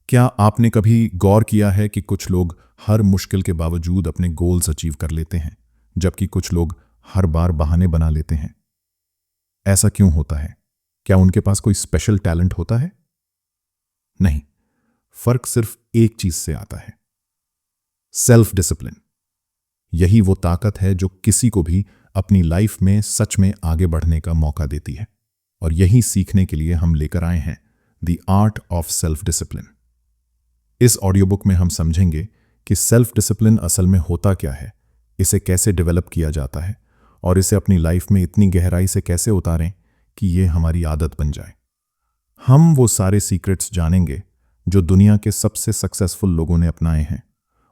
क्या आपने कभी गौर किया है कि कुछ लोग हर मुश्किल के बावजूद अपने गोल्स अचीव कर लेते हैं, जबकि कुछ लोग हर बार बहाने बना लेते हैं? ऐसा क्यों होता है? क्या उनके पास कोई स्पेशल टैलेंट होता है? नहीं, फर्क सिर्फ एक चीज से आता है, सेल्फ डिसिप्लिन। यही वो ताकत है जो किसी को भी अपनी लाइफ में सच में आगे बढ़ने का मौका देती है। और यही सीखने के लिए हम लेकर आए हैं the art of self discipline. इस ऑडियो बुक में हम समझेंगे कि सेल्फ डिसिप्लिन असल में होता क्या है, इसे कैसे डेवलप किया जाता है और इसे अपनी लाइफ में इतनी गहराई से कैसे उतारें कि ये हमारी आदत बन जाए। हम वो सारे सीक्रेट्स जानेंगे जो दुनिया के सबसे सक्सेसफुल लोगों ने अपनाए हैं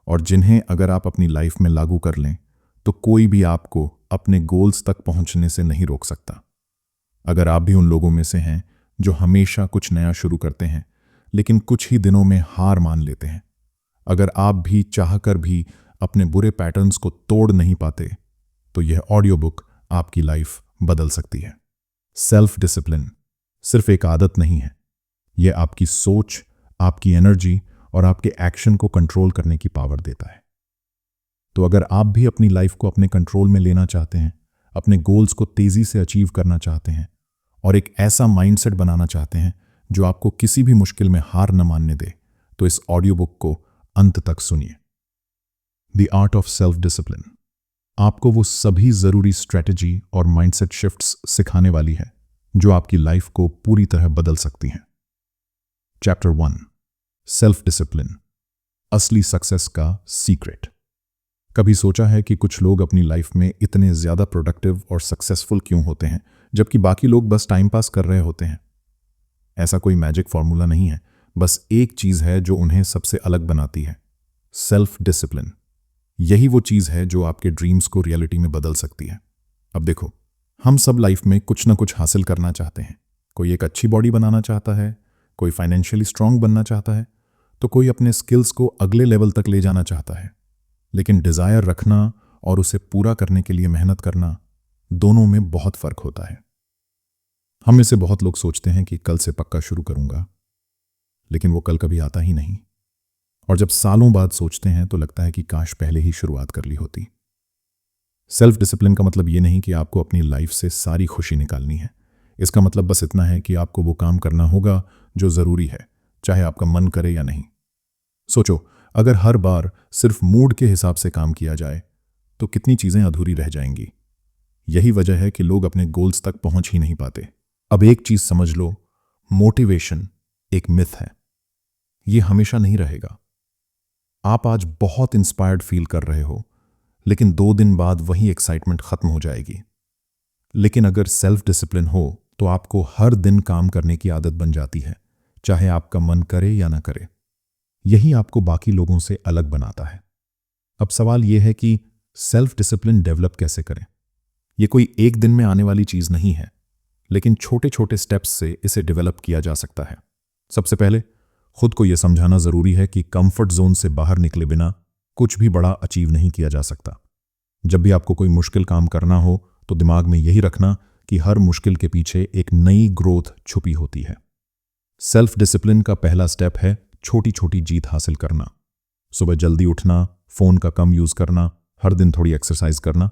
और जिन्हें अगर आप अपनी लाइफ में लागू कर लें तो कोई भी आपको अपने गोल्स तक पहुंचने से नहीं रोक सकता। अगर आप भी उन लोगों में से हैं जो हमेशा कुछ नया शुरू करते हैं लेकिन कुछ ही दिनों में हार मान लेते हैं, अगर आप भी चाहकर भी अपने बुरे पैटर्न्स को तोड़ नहीं पाते, तो यह ऑडियो बुक आपकी लाइफ बदल सकती है। सेल्फ डिसिप्लिन सिर्फ एक आदत नहीं है, यह आपकी सोच, आपकी एनर्जी और आपके एक्शन को कंट्रोल करने की पावर देता है। तो अगर आप भी अपनी लाइफ को अपने कंट्रोल में लेना चाहते हैं, अपने गोल्स को तेजी से अचीव करना चाहते हैं और एक ऐसा माइंडसेट बनाना चाहते हैं जो आपको किसी भी मुश्किल में हार न मानने दे, तो इस ऑडियो बुक को अंत तक सुनिए। The art of self discipline आपको वो सभी जरूरी स्ट्रेटजी और माइंडसेट शिफ्ट्स सिखाने वाली है जो आपकी लाइफ को पूरी तरह बदल सकती हैं। चैप्टर 1, सेल्फ डिसिप्लिन, असली सक्सेस का सीक्रेट। कभी सोचा है कि कुछ लोग अपनी लाइफ में इतने ज्यादा प्रोडक्टिव और सक्सेसफुल क्यों होते हैं जबकि बाकी लोग बस टाइम पास कर रहे होते हैं? ऐसा कोई मैजिक फॉर्मूला नहीं है, बस एक चीज है जो उन्हें सबसे अलग बनाती है, सेल्फ डिसिप्लिन। यही वो चीज है जो आपके ड्रीम्स को रियलिटी में बदल सकती है। अब देखो, हम सब लाइफ में कुछ ना कुछ हासिल करना चाहते हैं। कोई एक अच्छी बॉडी बनाना चाहता है, कोई फाइनेंशियली स्ट्रांग बनना चाहता है, तो कोई अपने स्किल्स को अगले लेवल तक ले जाना चाहता है। लेकिन डिजायर रखना और उसे पूरा करने के लिए मेहनत करना, दोनों में बहुत फर्क होता है। हम में से बहुत लोग सोचते हैं कि कल से पक्का शुरू करूंगा, लेकिन वो कल कभी आता ही नहीं। और जब सालों बाद सोचते हैं तो लगता है कि काश पहले ही शुरुआत कर ली होती। सेल्फ डिसिप्लिन का मतलब ये नहीं कि आपको अपनी लाइफ से सारी खुशी निकालनी है। इसका मतलब बस इतना है कि आपको वो काम करना होगा जो जरूरी है, चाहे आपका मन करे या नहीं। सोचो, अगर हर बार सिर्फ मूड के हिसाब से काम किया जाए तो कितनी चीजें अधूरी रह जाएंगी। यही वजह है कि लोग अपने गोल्स तक पहुंच ही नहीं पाते। अब एक चीज समझ लो, मोटिवेशन एक मिथ है। ये हमेशा नहीं रहेगा। आप आज बहुत इंस्पायर्ड फील कर रहे हो, लेकिन 2 दिन बाद वही एक्साइटमेंट खत्म हो जाएगी। लेकिन अगर सेल्फ डिसिप्लिन हो तो आपको हर दिन काम करने की आदत बन जाती है, चाहे आपका मन करे या ना करे। यही आपको बाकी लोगों से अलग बनाता है। अब सवाल यह है कि सेल्फ डिसिप्लिन डेवलप कैसे करें। यह कोई एक दिन में आने वाली चीज नहीं है, लेकिन छोटे छोटे स्टेप्स से इसे डेवलप किया जा सकता है। सबसे पहले खुद को यह समझाना जरूरी है कि कंफर्ट जोन से बाहर निकले बिना कुछ भी बड़ा अचीव नहीं किया जा सकता। जब भी आपको कोई मुश्किल काम करना हो तो दिमाग में यही रखना कि हर मुश्किल के पीछे एक नई ग्रोथ छुपी होती है। सेल्फ डिसिप्लिन का पहला स्टेप है छोटी छोटी जीत हासिल करना। सुबह जल्दी उठना, फोन का कम यूज करना, हर दिन थोड़ी एक्सरसाइज करना,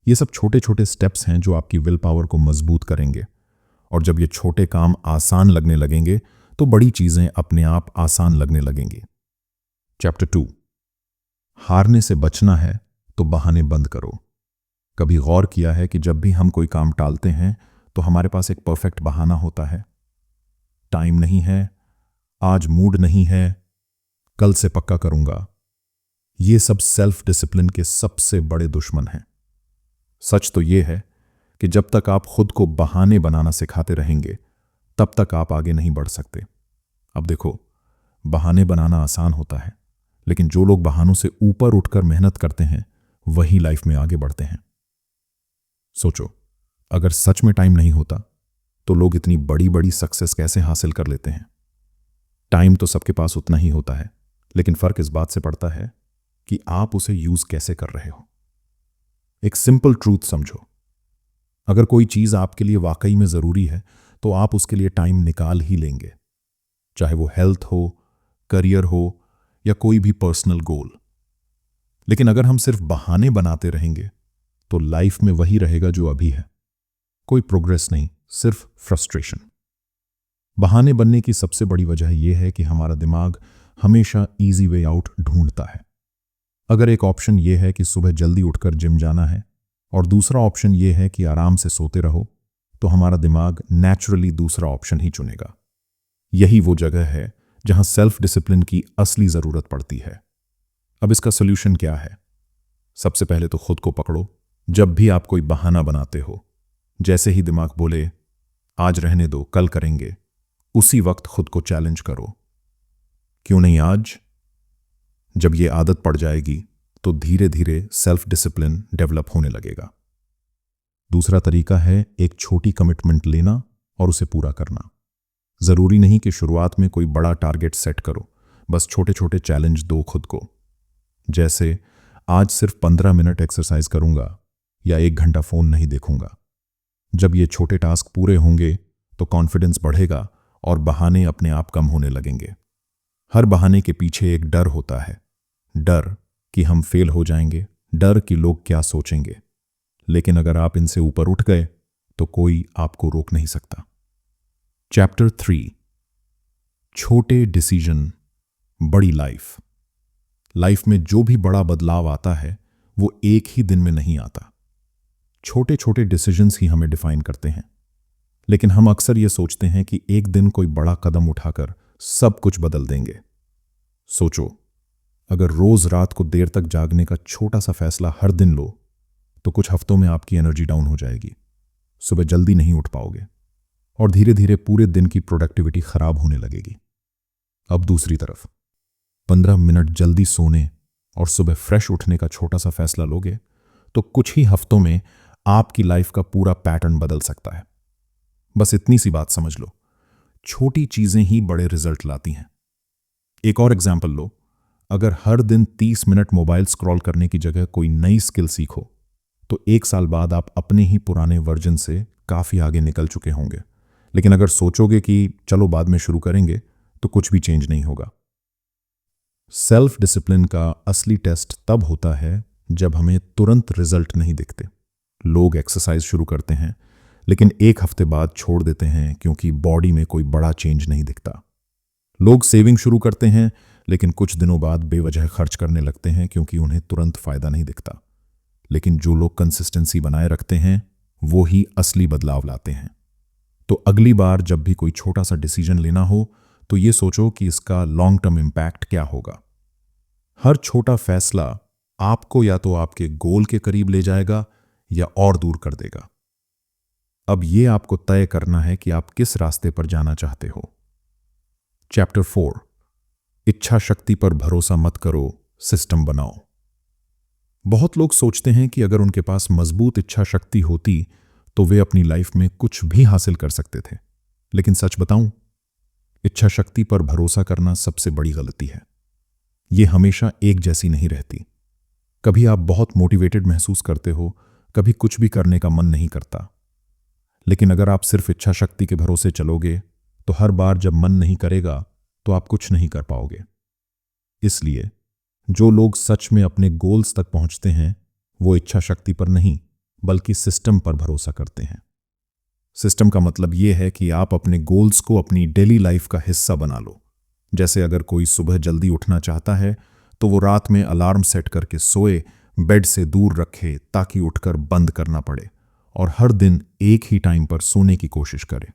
ये सब छोटे छोटे स्टेप्स हैं जो आपकी विल पावर को मजबूत करेंगे। और जब ये छोटे काम आसान लगने लगेंगे तो बड़ी चीजें अपने आप आसान लगने लगेंगी। चैप्टर 2, हारने से बचना है तो बहाने बंद करो। कभी गौर किया है कि जब भी हम कोई काम टालते हैं तो हमारे पास एक परफेक्ट बहाना होता है? टाइम नहीं है, आज मूड नहीं है, कल से पक्का करूंगा। ये सब सेल्फ डिसिप्लिन के सबसे बड़े दुश्मन हैं। सच तो यह है कि जब तक आप खुद को बहाने बनाना सिखाते रहेंगे तब तक आप आगे नहीं बढ़ सकते। अब देखो, बहाने बनाना आसान होता है, लेकिन जो लोग बहानों से ऊपर उठकर मेहनत करते हैं वही लाइफ में आगे बढ़ते हैं। सोचो, अगर सच में टाइम नहीं होता तो लोग इतनी बड़ी बड़ी सक्सेस कैसे हासिल कर लेते हैं? टाइम तो सबके पास उतना ही होता है, लेकिन फर्क इस बात से पड़ता है कि आप उसे यूज कैसे कर रहे हो। एक सिंपल ट्रूथ समझो, अगर कोई चीज आपके लिए वाकई में जरूरी है तो आप उसके लिए टाइम निकाल ही लेंगे, चाहे वो हेल्थ हो, करियर हो या कोई भी पर्सनल गोल। लेकिन अगर हम सिर्फ बहाने बनाते रहेंगे तो लाइफ में वही रहेगा जो अभी है, कोई प्रोग्रेस नहीं, सिर्फ फ्रस्ट्रेशन। बहाने बनने की सबसे बड़ी वजह यह है कि हमारा दिमाग हमेशा इजी वे आउट ढूंढता है। अगर एक ऑप्शन यह है कि सुबह जल्दी उठकर जिम जाना है और दूसरा ऑप्शन यह है कि आराम से सोते रहो, तो हमारा दिमाग नेचुरली दूसरा ऑप्शन ही चुनेगा। यही वो जगह है जहां सेल्फ डिसिप्लिन की असली जरूरत पड़ती है। अब इसका सोल्यूशन क्या है? सबसे पहले तो खुद को पकड़ो। जब भी आप कोई बहाना बनाते हो, जैसे ही दिमाग बोले आज रहने दो, कल करेंगे, उसी वक्त खुद को चैलेंज करो, क्यों नहीं आज? जब ये आदत पड़ जाएगी तो धीरे धीरे सेल्फ डिसिप्लिन डेवलप होने लगेगा। दूसरा तरीका है एक छोटी कमिटमेंट लेना और उसे पूरा करना। जरूरी नहीं कि शुरुआत में कोई बड़ा टारगेट सेट करो, बस छोटे छोटे चैलेंज दो खुद को। जैसे आज सिर्फ 15 मिनट एक्सरसाइज करूंगा या 1 घंटा फोन नहीं देखूंगा। जब ये छोटे टास्क पूरे होंगे तो कॉन्फिडेंस बढ़ेगा और बहाने अपने आप कम होने लगेंगे। हर बहाने के पीछे एक डर होता है, डर कि हम फेल हो जाएंगे, डर कि लोग क्या सोचेंगे। लेकिन अगर आप इनसे ऊपर उठ गए तो कोई आपको रोक नहीं सकता। चैप्टर 3, छोटे डिसीजन बड़ी लाइफ। लाइफ में जो भी बड़ा बदलाव आता है वो एक ही दिन में नहीं आता। छोटे छोटे डिसीजंस ही हमें डिफाइन करते हैं। लेकिन हम अक्सर ये सोचते हैं कि एक दिन कोई बड़ा कदम उठाकर सब कुछ बदल देंगे। सोचो, अगर रोज रात को देर तक जागने का छोटा सा फैसला हर दिन लो तो कुछ हफ्तों में आपकी एनर्जी डाउन हो जाएगी, सुबह जल्दी नहीं उठ पाओगे और धीरे धीरे पूरे दिन की प्रोडक्टिविटी खराब होने लगेगी। अब दूसरी तरफ 15 मिनट जल्दी सोने और सुबह फ्रेश उठने का छोटा सा फैसला लोगे तो कुछ ही हफ्तों में आपकी लाइफ का पूरा पैटर्न बदल सकता है। बस इतनी सी बात समझ लो, छोटी चीजें ही बड़े रिजल्ट लाती हैं। एक और एग्जाम्पल लो, अगर हर दिन 30 मिनट मोबाइल स्क्रॉल करने की जगह कोई नई स्किल सीखो तो 1 साल बाद आप अपने ही पुराने वर्जन से काफी आगे निकल चुके होंगे। लेकिन अगर सोचोगे कि चलो बाद में शुरू करेंगे तो कुछ भी चेंज नहीं होगा। सेल्फ डिसिप्लिन का असली टेस्ट तब होता है जब हमें तुरंत रिजल्ट नहीं दिखते। लोग एक्सरसाइज शुरू करते हैं लेकिन 1 हफ्ते बाद छोड़ देते हैं क्योंकि बॉडी में कोई बड़ा चेंज नहीं दिखता। लोग सेविंग शुरू करते हैं लेकिन कुछ दिनों बाद बेवजह खर्च करने लगते हैं क्योंकि उन्हें तुरंत फायदा नहीं दिखता। लेकिन जो लोग कंसिस्टेंसी बनाए रखते हैं वो ही असली बदलाव लाते हैं। तो अगली बार जब भी कोई छोटा सा डिसीजन लेना हो तो ये सोचो कि इसका लॉन्ग टर्म इंपैक्ट क्या होगा। हर छोटा फैसला आपको या तो आपके गोल के करीब ले जाएगा या और दूर कर देगा। अब ये आपको तय करना है कि आप किस रास्ते पर जाना चाहते हो। चैप्टर 4, इच्छा शक्ति पर भरोसा मत करो, सिस्टम बनाओ। बहुत लोग सोचते हैं कि अगर उनके पास मजबूत इच्छा शक्ति होती तो वे अपनी लाइफ में कुछ भी हासिल कर सकते थे। लेकिन सच बताऊं, इच्छा शक्ति पर भरोसा करना सबसे बड़ी गलती है। यह हमेशा एक जैसी नहीं रहती। कभी आप बहुत मोटिवेटेड महसूस करते हो, कभी कुछ भी करने का मन नहीं करता। लेकिन अगर आप सिर्फ इच्छा शक्ति के भरोसे चलोगे तो हर बार जब मन नहीं करेगा तो आप कुछ नहीं कर पाओगे। इसलिए जो लोग सच में अपने गोल्स तक पहुंचते हैं वो इच्छा शक्ति पर नहीं बल्कि सिस्टम पर भरोसा करते हैं। सिस्टम का मतलब यह है कि आप अपने गोल्स को अपनी डेली लाइफ का हिस्सा बना लो। जैसे अगर कोई सुबह जल्दी उठना चाहता है तो वो रात में अलार्म सेट करके सोए, बेड से दूर रखे ताकि उठकर बंद करना पड़े, और हर दिन एक ही टाइम पर सोने की कोशिश करे।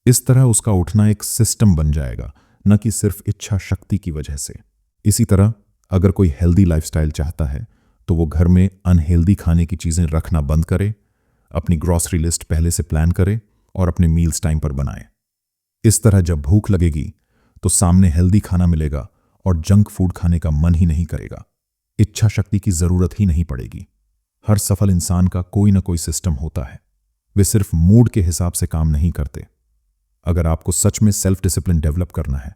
इस तरह उसका उठना एक सिस्टम बन जाएगा, न कि सिर्फ इच्छा शक्ति की वजह से। इसी तरह अगर कोई हेल्दी लाइफस्टाइल चाहता है तो वो घर में अनहेल्दी खाने की चीजें रखना बंद करे, अपनी ग्रॉसरी लिस्ट पहले से प्लान करे और अपने मील्स टाइम पर बनाए। इस तरह जब भूख लगेगी तो सामने हेल्दी खाना मिलेगा और जंक फूड खाने का मन ही नहीं करेगा। इच्छा शक्ति की जरूरत ही नहीं पड़ेगी। हर सफल इंसान का कोई ना कोई सिस्टम होता है। वे सिर्फ मूड के हिसाब से काम नहीं करते। अगर आपको सच में सेल्फ डिसिप्लिन डेवलप करना है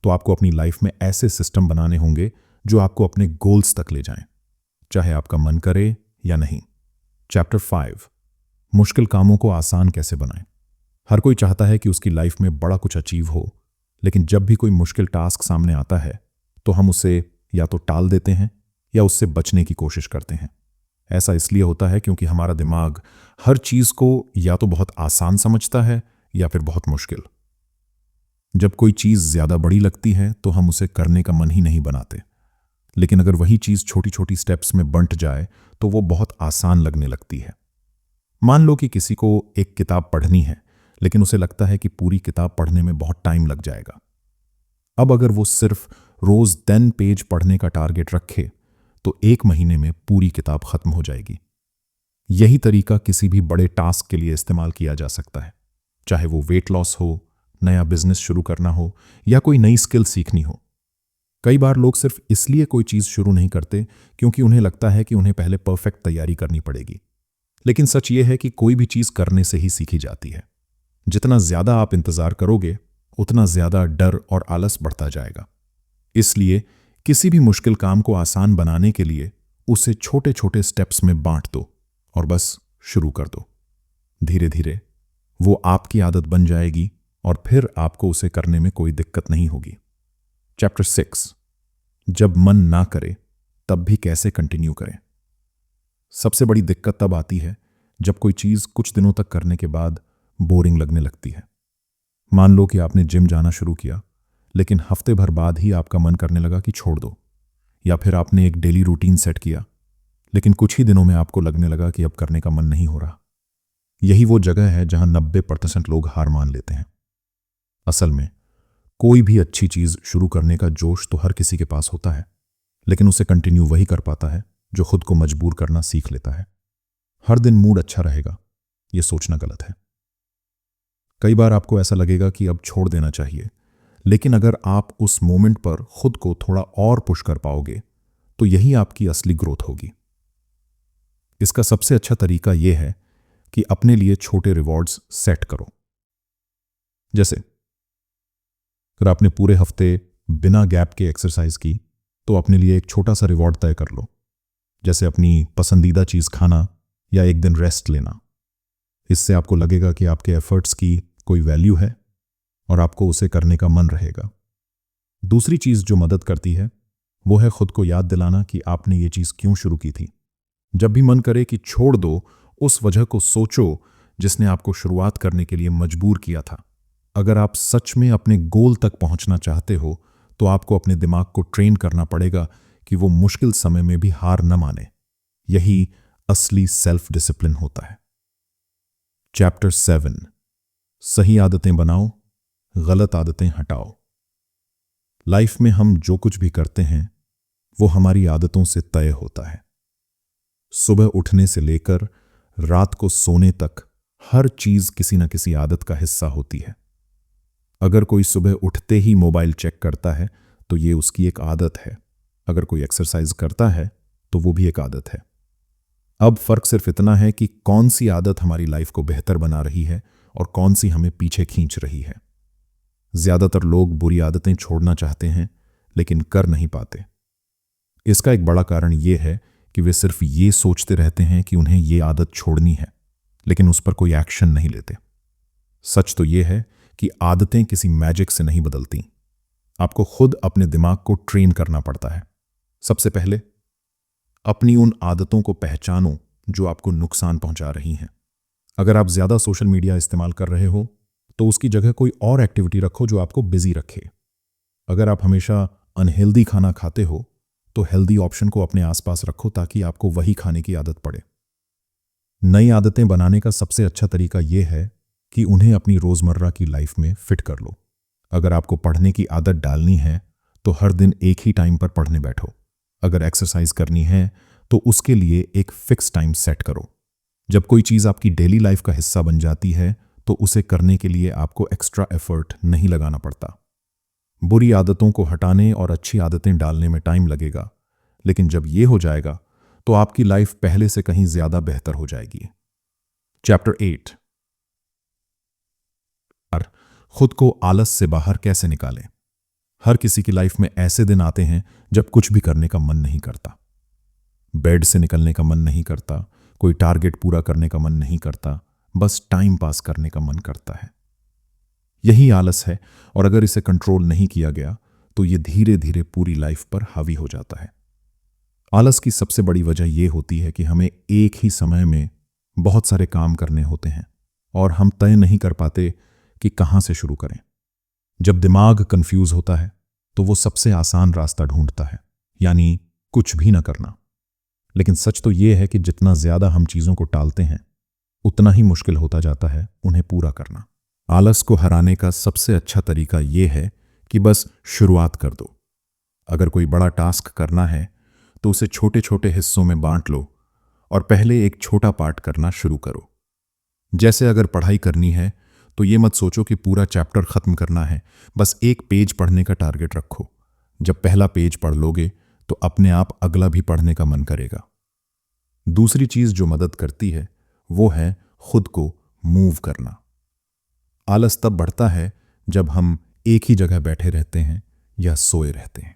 तो आपको अपनी लाइफ में ऐसे सिस्टम बनाने होंगे जो आपको अपने गोल्स तक ले जाएं, चाहे आपका मन करे या नहीं। चैप्टर 5, मुश्किल कामों को आसान कैसे बनाएं। हर कोई चाहता है कि उसकी लाइफ में बड़ा कुछ अचीव हो, लेकिन जब भी कोई मुश्किल टास्क सामने आता है तो हम उसे या तो टाल देते हैं या उससे बचने की कोशिश करते हैं। ऐसा इसलिए होता है क्योंकि हमारा दिमाग हर चीज को या तो बहुत आसान समझता है या फिर बहुत मुश्किल। जब कोई चीज ज्यादा बड़ी लगती है तो हम उसे करने का मन ही नहीं बनाते, लेकिन अगर वही चीज छोटी छोटी स्टेप्स में बंट जाए तो वो बहुत आसान लगने लगती है। मान लो कि किसी को एक किताब पढ़नी है, लेकिन उसे लगता है कि पूरी किताब पढ़ने में बहुत टाइम लग जाएगा। अब अगर वो सिर्फ रोज 10 पेज पढ़ने का टारगेट रखे तो 1 महीने में पूरी किताब खत्म हो जाएगी। यही तरीका किसी भी बड़े टास्क के लिए इस्तेमाल किया जा सकता है, चाहे वो वेट लॉस हो, नया बिजनेस शुरू करना हो या कोई नई स्किल सीखनी हो। कई बार लोग सिर्फ इसलिए कोई चीज शुरू नहीं करते क्योंकि उन्हें लगता है कि उन्हें पहले परफेक्ट तैयारी करनी पड़ेगी। लेकिन सच ये है कि कोई भी चीज करने से ही सीखी जाती है। जितना ज्यादा आप इंतजार करोगे उतना ज्यादा डर और आलस बढ़ता जाएगा। इसलिए किसी भी मुश्किल काम को आसान बनाने के लिए उसे छोटे छोटे स्टेप्स में बांट दो और बस शुरू कर दो। धीरे धीरे वो आपकी आदत बन जाएगी और फिर आपको उसे करने में कोई दिक्कत नहीं होगी। चैप्टर 6, जब मन ना करे तब भी कैसे कंटिन्यू करें। सबसे बड़ी दिक्कत तब आती है जब कोई चीज कुछ दिनों तक करने के बाद बोरिंग लगने लगती है। मान लो कि आपने जिम जाना शुरू किया, लेकिन हफ्ते भर बाद ही आपका मन करने लगा कि छोड़ दो, या फिर आपने एक डेली रूटीन सेट किया, लेकिन कुछ ही दिनों में आपको लगने लगा कि अब करने का मन नहीं हो रहा। यही वो जगह है जहां 90% लोग हार मान लेते हैं। असल में कोई भी अच्छी चीज शुरू करने का जोश तो हर किसी के पास होता है, लेकिन उसे कंटिन्यू वही कर पाता है जो खुद को मजबूर करना सीख लेता है। हर दिन मूड अच्छा रहेगा, यह सोचना गलत है। कई बार आपको ऐसा लगेगा कि अब छोड़ देना चाहिए, लेकिन अगर आप उस मोमेंट पर खुद को थोड़ा और पुश कर पाओगे तो यही आपकी असली ग्रोथ होगी। इसका सबसे अच्छा तरीका यह है कि अपने लिए छोटे रिवॉर्ड्स सेट करो। जैसे अगर आपने पूरे हफ्ते बिना गैप के एक्सरसाइज की तो अपने लिए एक छोटा सा रिवॉर्ड तय कर लो, जैसे अपनी पसंदीदा चीज खाना या एक दिन रेस्ट लेना। इससे आपको लगेगा कि आपके एफर्ट्स की कोई वैल्यू है और आपको उसे करने का मन रहेगा। दूसरी चीज जो मदद करती है वो है खुद को याद दिलाना कि आपने ये चीज क्यों शुरू की थी। जब भी मन करे कि छोड़ दो, उस वजह को सोचो जिसने आपको शुरुआत करने के लिए मजबूर किया था। अगर आप सच में अपने गोल तक पहुंचना चाहते हो तो आपको अपने दिमाग को ट्रेन करना पड़ेगा कि वो मुश्किल समय में भी हार न माने। यही असली सेल्फ डिसिप्लिन होता है। चैप्टर 7, सही आदतें बनाओ, गलत आदतें हटाओ। लाइफ में हम जो कुछ भी करते हैं वो हमारी आदतों से तय होता है। सुबह उठने से लेकर रात को सोने तक हर चीज किसी न किसी आदत का हिस्सा होती है। अगर कोई सुबह उठते ही मोबाइल चेक करता है तो ये उसकी एक आदत है। अगर कोई एक्सरसाइज करता है तो वो भी एक आदत है। अब फर्क सिर्फ इतना है कि कौन सी आदत हमारी लाइफ को बेहतर बना रही है और कौन सी हमें पीछे खींच रही है। ज्यादातर लोग बुरी आदतें छोड़ना चाहते हैं लेकिन कर नहीं पाते। इसका एक बड़ा कारण यह है कि वे सिर्फ ये सोचते रहते हैं कि उन्हें ये आदत छोड़नी है, लेकिन उस पर कोई एक्शन नहीं लेते। सच तो यह है कि आदतें किसी मैजिक से नहीं बदलती। आपको खुद अपने दिमाग को ट्रेन करना पड़ता है। सबसे पहले अपनी उन आदतों को पहचानो जो आपको नुकसान पहुंचा रही हैं। अगर आप ज्यादा सोशल मीडिया इस्तेमाल कर रहे हो तो उसकी जगह कोई और एक्टिविटी रखो जो आपको बिजी रखे। अगर आप हमेशा अनहेल्दी खाना खाते हो तो हेल्दी ऑप्शन को अपने आसपास रखो ताकि आपको वही खाने की आदत पड़े। नई आदतें बनाने का सबसे अच्छा तरीका यह है कि उन्हें अपनी रोजमर्रा की लाइफ में फिट कर लो। अगर आपको पढ़ने की आदत डालनी है तो हर दिन एक ही टाइम पर पढ़ने बैठो। अगर एक्सरसाइज करनी है तो उसके लिए एक फिक्स टाइम सेट करो। जब कोई चीज आपकी डेली लाइफ का हिस्सा बन जाती है तो उसे करने के लिए आपको एक्स्ट्रा एफर्ट नहीं लगाना पड़ता। बुरी आदतों को हटाने और अच्छी आदतें डालने में टाइम लगेगा, लेकिन जब यह हो जाएगा तो आपकी लाइफ पहले से कहीं ज्यादा बेहतर हो जाएगी। चैप्टर 8, खुद को आलस से बाहर कैसे निकालें। हर किसी की लाइफ में ऐसे दिन आते हैं जब कुछ भी करने का मन नहीं करता। बेड से निकलने का मन नहीं करता, कोई टारगेट पूरा करने का मन नहीं करता, बस टाइम पास करने का मन करता है। यही आलस है, और अगर इसे कंट्रोल नहीं किया गया तो ये धीरे धीरे पूरी लाइफ पर हावी हो जाता है। आलस की सबसे बड़ी वजह यह होती है कि हमें एक ही समय में बहुत सारे काम करने होते हैं और हम तय नहीं कर पाते कि कहां से शुरू करें। जब दिमाग कंफ्यूज होता है तो वो सबसे आसान रास्ता ढूंढता है, यानी कुछ भी ना करना। लेकिन सच तो यह है कि जितना ज्यादा हम चीजों को टालते हैं उतना ही मुश्किल होता जाता है उन्हें पूरा करना। आलस को हराने का सबसे अच्छा तरीका यह है कि बस शुरुआत कर दो। अगर कोई बड़ा टास्क करना है तो उसे छोटे छोटे हिस्सों में बांट लो और पहले एक छोटा पार्ट करना शुरू करो। जैसे अगर पढ़ाई करनी है तो ये मत सोचो कि पूरा चैप्टर खत्म करना है, बस एक पेज पढ़ने का टारगेट रखो। जब पहला पेज पढ़ लोगे तो अपने आप अगला भी पढ़ने का मन करेगा। दूसरी चीज जो मदद करती है वो है खुद को मूव करना। आलस तब बढ़ता है जब हम एक ही जगह बैठे रहते हैं या सोए रहते हैं।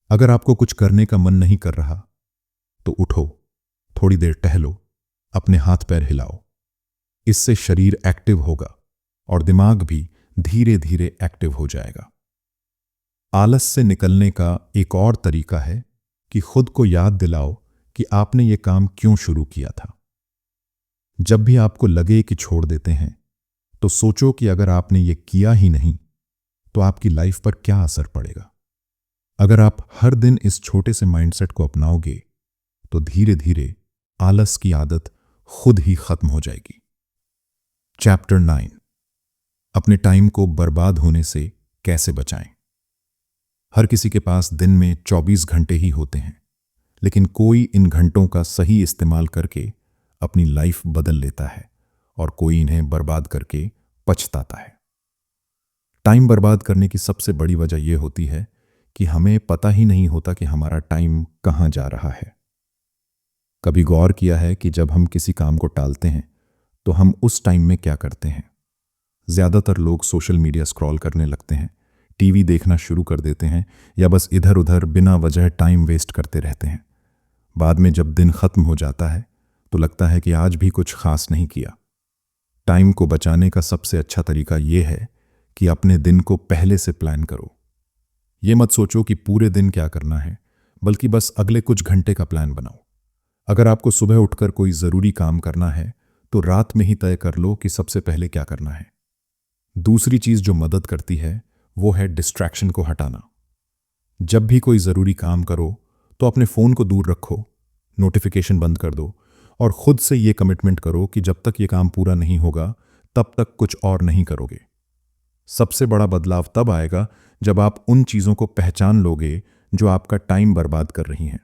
अगर आपको कुछ करने का मन नहीं कर रहा तो उठो, थोड़ी देर टहलो, अपने हाथ पैर हिलाओ। इससे शरीर एक्टिव होगा और दिमाग भी धीरे धीरे एक्टिव हो जाएगा। आलस से निकलने का एक और तरीका है कि खुद को याद दिलाओ कि आपने ये काम क्यों शुरू किया था। जब भी आपको लगे कि छोड़ देते हैं तो सोचो कि अगर आपने ये किया ही नहीं तो आपकी लाइफ पर क्या असर पड़ेगा। अगर आप हर दिन इस छोटे से माइंडसेट को अपनाओगे तो धीरे धीरे आलस की आदत खुद ही खत्म हो जाएगी। चैप्टर 9, अपने टाइम को बर्बाद होने से कैसे बचाएं। हर किसी के पास दिन में 24 घंटे ही होते हैं, लेकिन कोई इन घंटों का सही इस्तेमाल करके अपनी लाइफ बदल लेता है और कोई इन्हें बर्बाद करके पछताता है। टाइम बर्बाद करने की सबसे बड़ी वजह यह होती है कि हमें पता ही नहीं होता कि हमारा टाइम कहां जा रहा है। कभी गौर किया है कि जब हम किसी काम को टालते हैं तो हम उस टाइम में क्या करते हैं? ज्यादातर लोग सोशल मीडिया स्क्रॉल करने लगते हैं, टीवी देखना शुरू कर देते हैं या बस इधर उधर बिना वजह टाइम वेस्ट करते रहते हैं। बाद में जब दिन खत्म हो जाता है तो लगता है कि आज भी कुछ खास नहीं किया। टाइम को बचाने का सबसे अच्छा तरीका यह है कि अपने दिन को पहले से प्लान करो। यह मत सोचो कि पूरे दिन क्या करना है, बल्कि बस अगले कुछ घंटे का प्लान बनाओ। अगर आपको सुबह उठकर कोई जरूरी काम करना है तो रात में ही तय कर लो कि सबसे पहले क्या करना है। दूसरी चीज जो मदद करती है वो है डिस्ट्रैक्शन को हटाना। जब भी कोई जरूरी काम करो तो अपने फोन को दूर रखो, नोटिफिकेशन बंद कर दो और खुद से ये कमिटमेंट करो कि जब तक ये काम पूरा नहीं होगा तब तक कुछ और नहीं करोगे। सबसे बड़ा बदलाव तब आएगा जब आप उन चीजों को पहचान लोगे जो आपका टाइम बर्बाद कर रही हैं।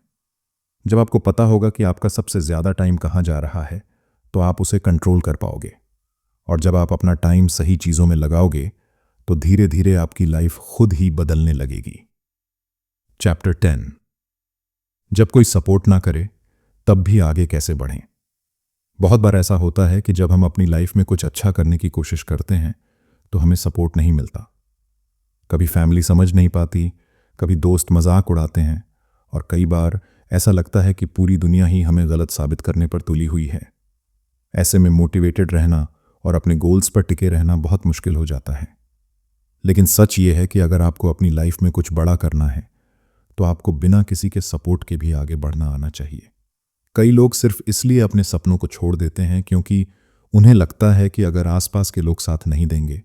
जब आपको पता होगा कि आपका सबसे ज्यादा टाइम कहां जा रहा है तो आप उसे कंट्रोल कर पाओगे, और जब आप अपना टाइम सही चीजों में लगाओगे तो धीरे धीरे आपकी लाइफ खुद ही बदलने लगेगी। चैप्टर 10, जब कोई सपोर्ट ना करे तब भी आगे कैसे बढ़ें। बहुत बार ऐसा होता है कि जब हम अपनी लाइफ में कुछ अच्छा करने की कोशिश करते हैं तो हमें सपोर्ट नहीं मिलता। कभी फैमिली समझ नहीं पाती, कभी दोस्त मजाक उड़ाते हैं और कई बार ऐसा लगता है कि पूरी दुनिया ही हमें गलत साबित करने पर तुली हुई है। ऐसे में मोटिवेटेड रहना और अपने गोल्स पर टिके रहना बहुत मुश्किल हो जाता है। लेकिन सच ये है कि अगर आपको अपनी लाइफ में कुछ बड़ा करना है तो आपको बिना किसी के सपोर्ट के भी आगे बढ़ना आना चाहिए। कई लोग सिर्फ इसलिए अपने सपनों को छोड़ देते हैं क्योंकि उन्हें लगता है कि अगर आसपास के लोग साथ नहीं देंगे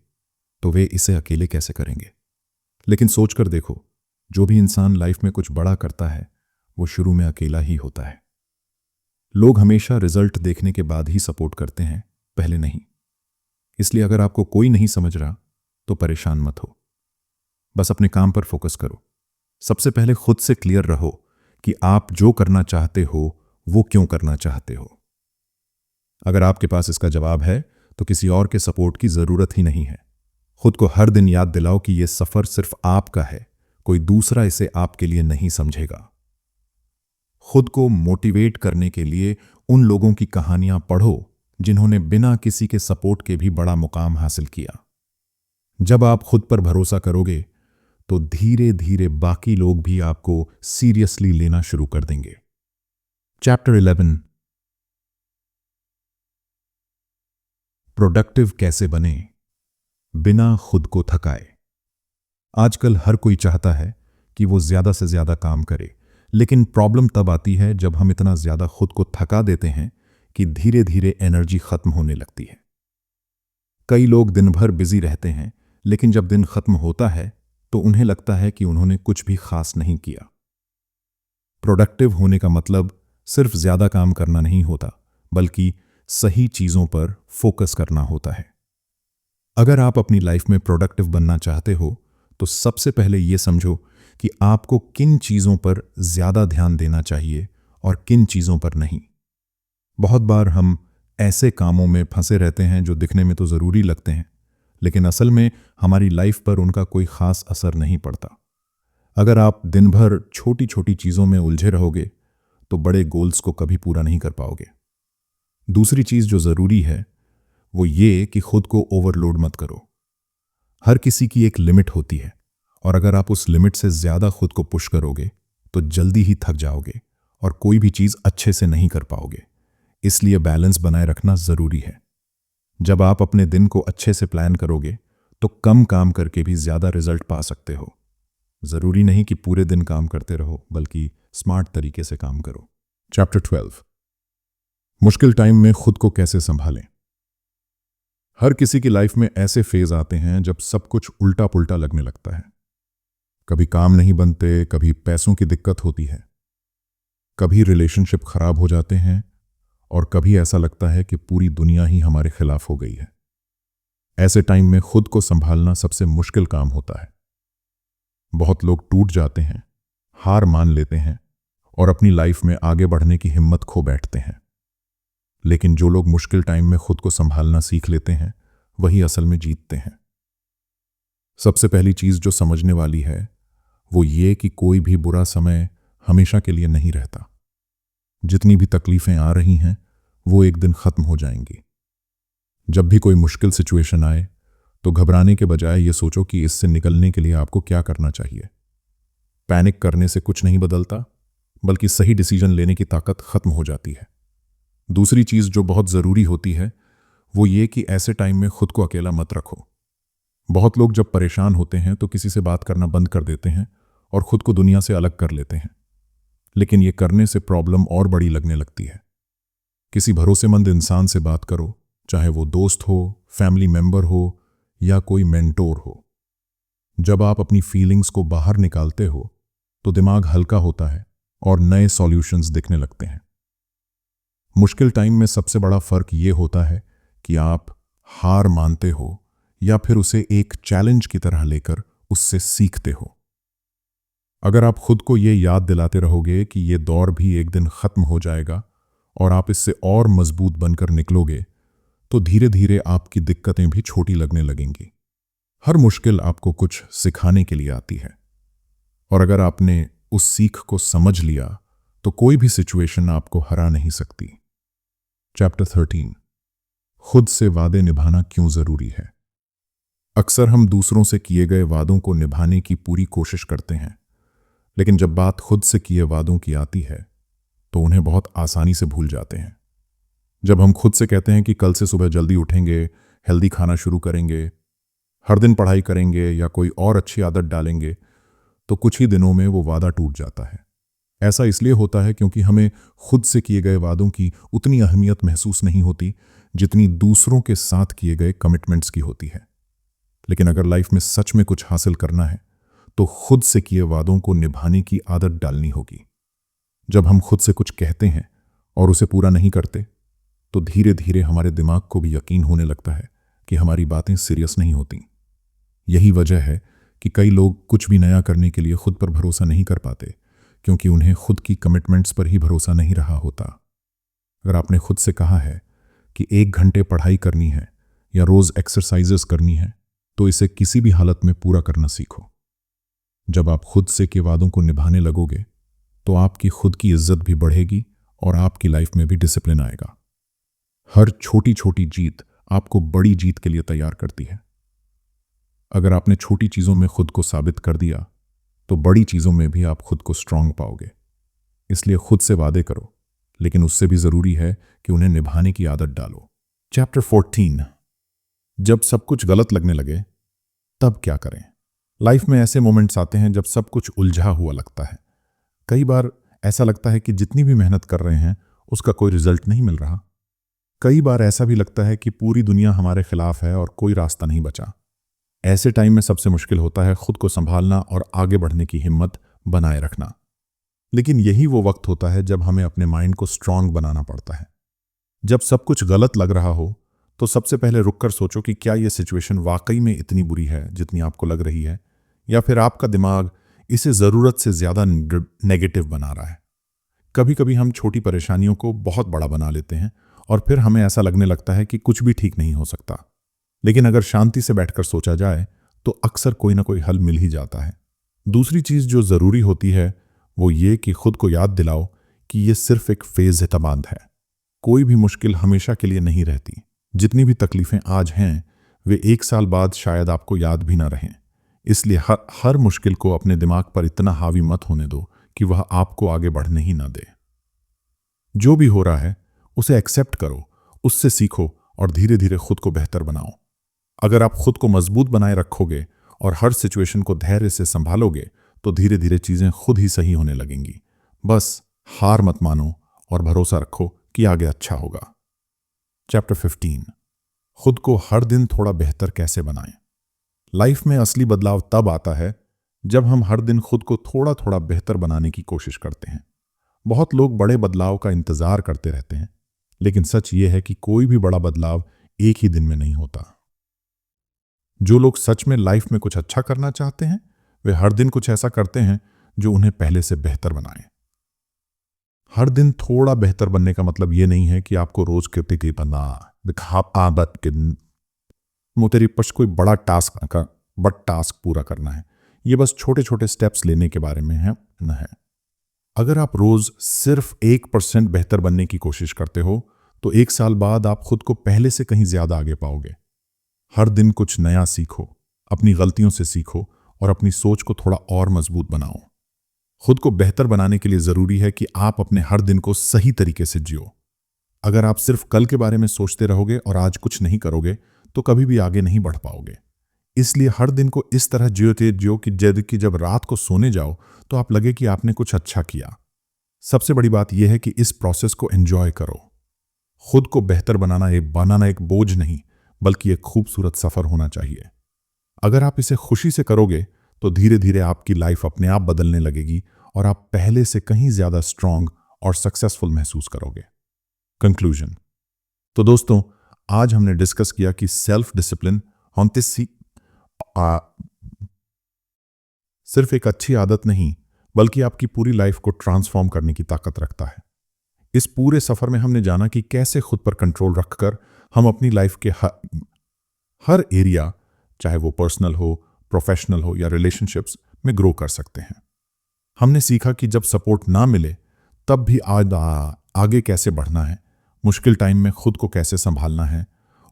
तो वे इसे अकेले कैसे करेंगे। लेकिन सोचकर देखो, जो भी इंसान लाइफ में कुछ बड़ा करता है वो शुरू में अकेला ही होता है। लोग हमेशा रिजल्ट देखने के बाद ही सपोर्ट करते हैं, पहले नहीं। इसलिए अगर आपको कोई नहीं समझ रहा तो परेशान मत हो, बस अपने काम पर फोकस करो। सबसे पहले खुद से क्लियर रहो कि आप जो करना चाहते हो वो क्यों करना चाहते हो। अगर आपके पास इसका जवाब है तो किसी और के सपोर्ट की जरूरत ही नहीं है। खुद को हर दिन याद दिलाओ कि यह सफर सिर्फ आपका है, कोई दूसरा इसे आपके लिए नहीं समझेगा। खुद को मोटिवेट करने के लिए उन लोगों की कहानियां पढ़ो जिन्होंने बिना किसी के सपोर्ट के भी बड़ा मुकाम हासिल किया। जब आप खुद पर भरोसा करोगे तो धीरे धीरे बाकी लोग भी आपको सीरियसली लेना शुरू कर देंगे। चैप्टर 11, प्रोडक्टिव कैसे बने। बिना खुद को थकाए। आजकल हर कोई चाहता है कि वो ज्यादा से ज्यादा काम करे, लेकिन प्रॉब्लम तब आती है जब हम इतना ज्यादा खुद को थका देते हैं कि धीरे धीरे एनर्जी खत्म होने लगती है। कई लोग दिन भर बिजी रहते हैं, लेकिन जब दिन खत्म होता है तो उन्हें लगता है कि उन्होंने कुछ भी खास नहीं किया। प्रोडक्टिव होने का मतलब सिर्फ ज्यादा काम करना नहीं होता, बल्कि सही चीजों पर फोकस करना होता है। अगर आप अपनी लाइफ में प्रोडक्टिव बनना चाहते हो तो सबसे पहले यह समझो कि आपको किन चीजों पर ज्यादा ध्यान देना चाहिए और किन चीजों पर नहीं। बहुत बार हम ऐसे कामों में फंसे रहते हैं जो दिखने में तो जरूरी लगते हैं, लेकिन असल में हमारी लाइफ पर उनका कोई खास असर नहीं पड़ता। अगर आप दिन भर छोटी छोटी चीजों में उलझे रहोगे तो बड़े गोल्स को कभी पूरा नहीं कर पाओगे। दूसरी चीज जो जरूरी है वो ये कि खुद को ओवरलोड मत करो। हर किसी की एक लिमिट होती है, और अगर आप उस लिमिट से ज्यादा खुद को पुश करोगे तो जल्दी ही थक जाओगे और कोई भी चीज अच्छे से नहीं कर पाओगे। इसलिए बैलेंस बनाए रखना जरूरी है। जब आप अपने दिन को अच्छे से प्लान करोगे तो कम काम करके भी ज्यादा रिजल्ट पा सकते हो। जरूरी नहीं कि पूरे दिन काम करते रहो, बल्कि स्मार्ट तरीके से काम करो। चैप्टर 12, मुश्किल टाइम में खुद को कैसे संभालें। हर किसी की लाइफ में ऐसे फेज आते हैं जब सब कुछ उल्टा पुल्टा लगने लगता है। कभी काम नहीं बनते, कभी पैसों की दिक्कत होती है, कभी रिलेशनशिप खराब हो जाते हैं, और कभी ऐसा लगता है कि पूरी दुनिया ही हमारे खिलाफ हो गई है। ऐसे टाइम में खुद को संभालना सबसे मुश्किल काम होता है। बहुत लोग टूट जाते हैं, हार मान लेते हैं और अपनी लाइफ में आगे बढ़ने की हिम्मत खो बैठते हैं। लेकिन जो लोग मुश्किल टाइम में खुद को संभालना सीख लेते हैं वही असल में जीतते हैं। सबसे पहली चीज जो समझने वाली है वो ये कि कोई भी बुरा समय हमेशा के लिए नहीं रहता। जितनी भी तकलीफें आ रही हैं वो एक दिन खत्म हो जाएंगी। जब भी कोई मुश्किल सिचुएशन आए तो घबराने के बजाय ये सोचो कि इससे निकलने के लिए आपको क्या करना चाहिए। पैनिक करने से कुछ नहीं बदलता, बल्कि सही डिसीजन लेने की ताकत खत्म हो जाती है। दूसरी चीज जो बहुत जरूरी होती है वो ये कि ऐसे टाइम में खुद को अकेला मत रखो। बहुत लोग जब परेशान होते हैं तो किसी से बात करना बंद कर देते हैं और खुद को दुनिया से अलग कर लेते हैं, लेकिन ये करने से प्रॉब्लम और बड़ी लगने लगती है। किसी भरोसेमंद इंसान से बात करो, चाहे वो दोस्त हो, फैमिली मेंबर हो या कोई मेंटोर हो। जब आप अपनी फीलिंग्स को बाहर निकालते हो तो दिमाग हल्का होता है और नए सॉल्यूशंस दिखने लगते हैं। मुश्किल टाइम में सबसे बड़ा फर्क ये होता है कि आप हार मानते हो या फिर उसे एक चैलेंज की तरह लेकर उससे सीखते हो। अगर आप खुद को ये याद दिलाते रहोगे कि ये दौर भी एक दिन खत्म हो जाएगा और आप इससे और मजबूत बनकर निकलोगे, तो धीरे धीरे आपकी दिक्कतें भी छोटी लगने लगेंगी। हर मुश्किल आपको कुछ सिखाने के लिए आती है, और अगर आपने उस सीख को समझ लिया तो कोई भी सिचुएशन आपको हरा नहीं सकती। चैप्टर 13, खुद से वादे निभाना क्यों जरूरी है। अक्सर हम दूसरों से किए गए वादों को निभाने की पूरी कोशिश करते हैं, लेकिन जब बात खुद से किए वादों की आती है तो उन्हें बहुत आसानी से भूल जाते हैं। जब हम खुद से कहते हैं कि कल से सुबह जल्दी उठेंगे, हेल्दी खाना शुरू करेंगे, हर दिन पढ़ाई करेंगे या कोई और अच्छी आदत डालेंगे, तो कुछ ही दिनों में वो वादा टूट जाता है। ऐसा इसलिए होता है क्योंकि हमें खुद से किए गए वादों की उतनी अहमियत महसूस नहीं होती जितनी दूसरों के साथ किए गए कमिटमेंट्स की होती है। लेकिन अगर लाइफ में सच में कुछ हासिल करना है तो खुद से किए वादों को निभाने की आदत डालनी होगी। जब हम खुद से कुछ कहते हैं और उसे पूरा नहीं करते तो धीरे धीरे हमारे दिमाग को भी यकीन होने लगता है कि हमारी बातें सीरियस नहीं होती। यही वजह है कि कई लोग कुछ भी नया करने के लिए खुद पर भरोसा नहीं कर पाते, क्योंकि उन्हें खुद की कमिटमेंट्स पर ही भरोसा नहीं रहा होता। अगर आपने खुद से कहा है कि 1 घंटे पढ़ाई करनी है या रोज एक्सरसाइजेस करनी है, तो इसे किसी भी हालत में पूरा करना सीखो। जब आप खुद से के वादों को निभाने लगोगे तो आपकी खुद की इज्जत भी बढ़ेगी और आपकी लाइफ में भी डिसिप्लिन आएगा। हर छोटी छोटी जीत आपको बड़ी जीत के लिए तैयार करती है। अगर आपने छोटी चीजों में खुद को साबित कर दिया तो बड़ी चीजों में भी आप खुद को स्ट्रांग पाओगे। इसलिए खुद से वादे करो, लेकिन उससे भी जरूरी है कि उन्हें निभाने की आदत डालो। चैप्टर 14, जब सब कुछ गलत लगने लगे तब क्या करें? लाइफ में ऐसे मोमेंट्स आते हैं जब सब कुछ उलझा हुआ लगता है। कई बार ऐसा लगता है कि जितनी भी मेहनत कर रहे हैं उसका कोई रिजल्ट नहीं मिल रहा। कई बार ऐसा भी लगता है कि पूरी दुनिया हमारे खिलाफ है और कोई रास्ता नहीं बचा। ऐसे टाइम में सबसे मुश्किल होता है खुद को संभालना और आगे बढ़ने की हिम्मत बनाए रखना। लेकिन यही वो वक्त होता है जब हमें अपने माइंड को स्ट्रांग बनाना पड़ता है। जब सब कुछ गलत लग रहा हो तो सबसे पहले रुककर सोचो कि क्या यह सिचुएशन वाकई में इतनी बुरी है जितनी आपको लग रही है, या फिर आपका दिमाग इसे ज़रूरत से ज़्यादा नेगेटिव बना रहा है। कभी कभी हम छोटी परेशानियों को बहुत बड़ा बना लेते हैं और फिर हमें ऐसा लगने लगता है कि कुछ भी ठीक नहीं हो सकता। लेकिन अगर शांति से बैठकर सोचा जाए तो अक्सर कोई ना कोई हल मिल ही जाता है। दूसरी चीज़ जो ज़रूरी होती है वो ये कि खुद को याद दिलाओ कि ये सिर्फ एक फेज़ एतमाद है। कोई भी मुश्किल हमेशा के लिए नहीं रहती। जितनी भी तकलीफ़ें आज हैं वे एक साल बाद शायद आपको याद भी ना रहें। इसलिए हर मुश्किल को अपने दिमाग पर इतना हावी मत होने दो कि वह आपको आगे बढ़ने ही ना दे। जो भी हो रहा है उसे एक्सेप्ट करो, उससे सीखो और धीरे धीरे खुद को बेहतर बनाओ। अगर आप खुद को मजबूत बनाए रखोगे और हर सिचुएशन को धैर्य से संभालोगे तो धीरे धीरे चीज़ें खुद ही सही होने लगेंगी। बस हार मत मानो और भरोसा रखो कि आगे अच्छा होगा। चैप्टर 15, खुद को हर दिन थोड़ा बेहतर कैसे बनाएं। लाइफ में असली बदलाव तब आता है जब हम हर दिन खुद को थोड़ा थोड़ा बेहतर बनाने की कोशिश करते हैं। बहुत लोग बड़े बदलाव का इंतजार करते रहते हैं, लेकिन सच यह है कि कोई भी बड़ा बदलाव एक ही दिन में नहीं होता। जो लोग सच में लाइफ में कुछ अच्छा करना चाहते हैं वे हर दिन कुछ ऐसा करते हैं जो उन्हें पहले से बेहतर बनाए। हर दिन थोड़ा बेहतर बनने का मतलब यह नहीं है कि आपको रोज के बना आदत के मोतेरी पश कोई बड़ा टास्क पूरा करना है। ये बस छोटे छोटे स्टेप्स लेने के बारे में है न है। अगर आप रोज सिर्फ 1% बेहतर बनने की कोशिश करते हो तो एक साल बाद आप खुद को पहले से कहीं ज्यादा आगे पाओगे। हर दिन कुछ नया सीखो, अपनी गलतियों से सीखो और अपनी सोच को थोड़ा और मजबूत बनाओ। खुद को बेहतर बनाने के लिए जरूरी है कि आप अपने हर दिन को सही तरीके से जियो। अगर आप सिर्फ कल के बारे में सोचते रहोगे और आज कुछ नहीं करोगे तो कभी भी आगे नहीं बढ़ पाओगे। इसलिए हर दिन को इस तरह जियो कि जब रात को सोने जाओ तो आप लगे कि आपने कुछ अच्छा किया। सबसे बड़ी बात यह है कि इस प्रोसेस को एंजॉय करो। खुद को बेहतर बनाना एक बोझ नहीं बल्कि एक खूबसूरत सफर होना चाहिए। अगर आप इसे खुशी से करोगे तो धीरे धीरे आपकी लाइफ अपने आप बदलने लगेगी और आप पहले से कहीं ज्यादा स्ट्रांग और सक्सेसफुल महसूस करोगे। कंक्लूजन। तो दोस्तों, आज हमने डिस्कस किया कि सेल्फ डिसिप्लिन सिर्फ एक अच्छी आदत नहीं बल्कि आपकी पूरी लाइफ को ट्रांसफॉर्म करने की ताकत रखता है। इस पूरे सफर में हमने जाना कि कैसे खुद पर कंट्रोल रखकर हम अपनी लाइफ के हर एरिया, चाहे वो पर्सनल हो, प्रोफेशनल हो या रिलेशनशिप्स में ग्रो कर सकते हैं। हमने सीखा कि जब सपोर्ट ना मिले तब भी आगे कैसे बढ़ना है, मुश्किल टाइम में खुद को कैसे संभालना है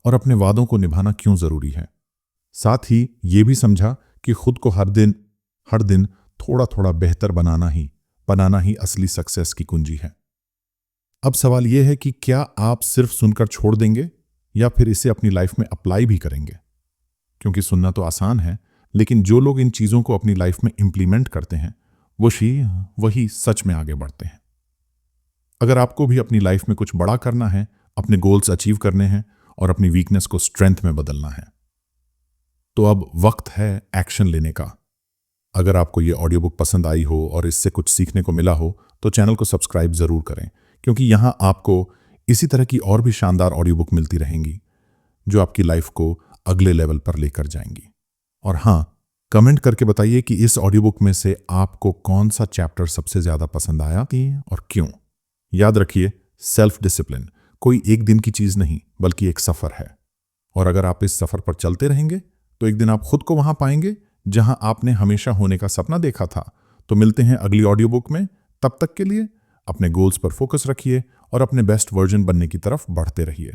और अपने वादों को निभाना क्यों जरूरी है। साथ ही ये भी समझा कि खुद को हर दिन थोड़ा थोड़ा बेहतर बनाना ही असली सक्सेस की कुंजी है। अब सवाल यह है कि क्या आप सिर्फ सुनकर छोड़ देंगे या फिर इसे अपनी लाइफ में अप्लाई भी करेंगे। क्योंकि सुनना तो आसान है, लेकिन जो लोग इन चीजों को अपनी लाइफ में इंप्लीमेंट करते हैं वही सच में आगे बढ़ते हैं। अगर आपको भी अपनी लाइफ में कुछ बड़ा करना है, अपने गोल्स अचीव करने हैं और अपनी वीकनेस को स्ट्रेंथ में बदलना है, तो अब वक्त है एक्शन लेने का। अगर आपको ये ऑडियो बुक पसंद आई हो और इससे कुछ सीखने को मिला हो तो चैनल को सब्सक्राइब जरूर करें, क्योंकि यहां आपको इसी तरह की और भी शानदार ऑडियो बुक मिलती रहेंगी जो आपकी लाइफ को अगले लेवल पर लेकर जाएंगी। और हां, कमेंट करके बताइए कि इस ऑडियो बुक में से आपको कौन सा चैप्टर सबसे ज्यादा पसंद आया और क्यों। याद रखिए, सेल्फ डिसिप्लिन कोई एक दिन की चीज नहीं बल्कि एक सफर है, और अगर आप इस सफर पर चलते रहेंगे तो एक दिन आप खुद को वहां पाएंगे जहां आपने हमेशा होने का सपना देखा था। तो मिलते हैं अगली ऑडियो बुक में। तब तक के लिए अपने गोल्स पर फोकस रखिए और अपने बेस्ट वर्जन बनने की तरफ बढ़ते रहिए।